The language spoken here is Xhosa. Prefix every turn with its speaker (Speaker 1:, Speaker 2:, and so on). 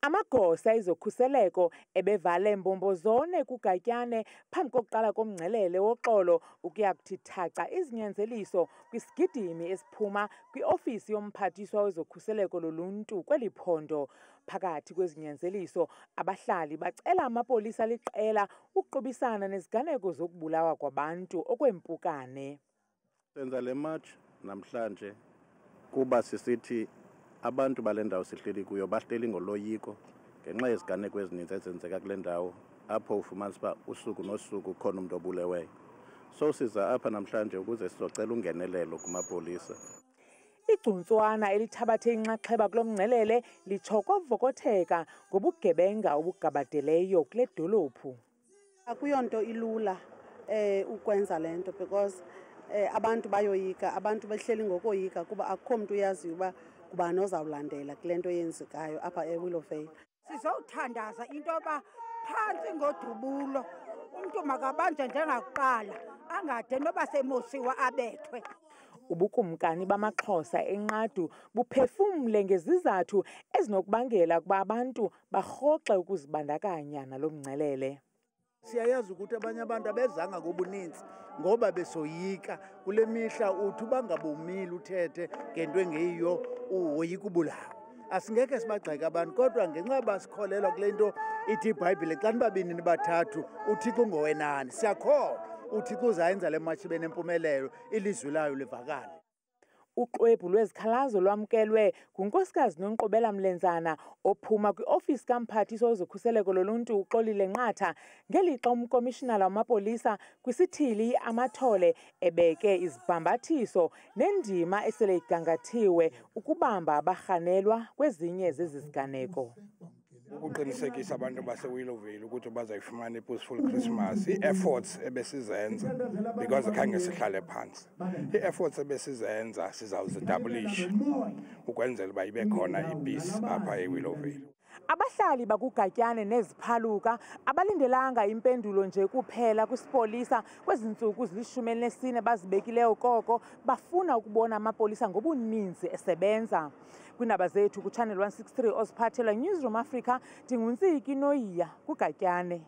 Speaker 1: Amagosa ezokhuseleko ebevale mbombozone kuGatyane phambi kokuqala komngcelele woxolo ukuya kuthi thaca izinyanzeliso kwisigidimi esiphuma kwiofisi yomphathiswa wezokhuseleko loluntu kweli phondo. Phakathi kwezinyanzeliso, abahlali bacela amapolisa aliqela ukuqubisana neziganeko zokubulawa kwabantu okwempukane.
Speaker 2: Senza le march namhlanje kuba sisithi abantu bale ndawo sihleli kuyo bahleli ngoloyiko ngenxa yeziganeko ezininzi ezenzeka kule ndawo apho ufumanisa uba usuku nosuku khona umntu obuleweyo. So siza apha namhlanje ukuze sizocela ungenelelo kumapolisa.
Speaker 1: Igcuntswana elithabathe inxaxheba kulo mngcelele litsho kwavokotheka ngobugebenga obugabadeleyo kule dolophu.
Speaker 3: Akuyonto ilula ukwenza lento because abantu bayoyika, abantu behleli ngokoyika kuba akukho mntu uyaziyo uba kubani ozawulandela kule nto yenzekayo apha eWillowvale.
Speaker 4: Sizowuthandaza into yoba phantsi ngodubulo umntu makabanjwe njengakuqala angade noba semosiwa abethwe.
Speaker 1: Ubukumkani bamaXhosa enqadu buphefumle ngezizathu ezinokubangela ukuba abantu barhoxe ukuzibandakanya nalo mngcelele.
Speaker 5: Siyayazi ukuthi abanye abantu abezanga ngobuninzi ngoba besoyika kule mihla uthi uba ngabumile uthethe ngento engeyiyo uwoyika ubulawa. Asingeke sibagxeke abantu kodwa ngenxa basikholelwa kule nto ithi iBhayibhile xa nibabini nibathathu uThixo ungowenani. Siyakholwa uThixo uzayenza le matshi benempumelelo ilizwi layo livakale.
Speaker 1: Uxwebhu lwezikhalazo lwamkelwe ngunkosikazi Nonkqubela Mlenzana ophuma kwiofisi kamphathiswa wezokhuseleko loluntu uXolile Nqatha ngelixa umkomishinala wamapolisa kwisithili amathole ebeke izibhambathiso nendima esele igangathiwe ukubamba abarhanelwa kwezinye zezi ziganeko.
Speaker 6: Ukuqinisekisa abantu baseWillowvale ukuthi bazayifumana i-peaceful Christmas, i-efforts ebesizenza because khange sihlale phansi. I-efforts ebesizenza sizawuzidabulisha ukwenzela uba ibe khona i-peace apha eWillowvale.
Speaker 1: Abahlali bakuGatyane neziphaluka abalindelanga impendulo nje kuphela kwisipolisa kwezi ntsuku zili-14 bazibekileyo koko bafuna ukubona amapolisa ngobuninzi esebenza. Kwiindaba zethu kuChannel 163 oziphathela Newsroom Africa, ndinguNtsiki Noyiya kuGatyane.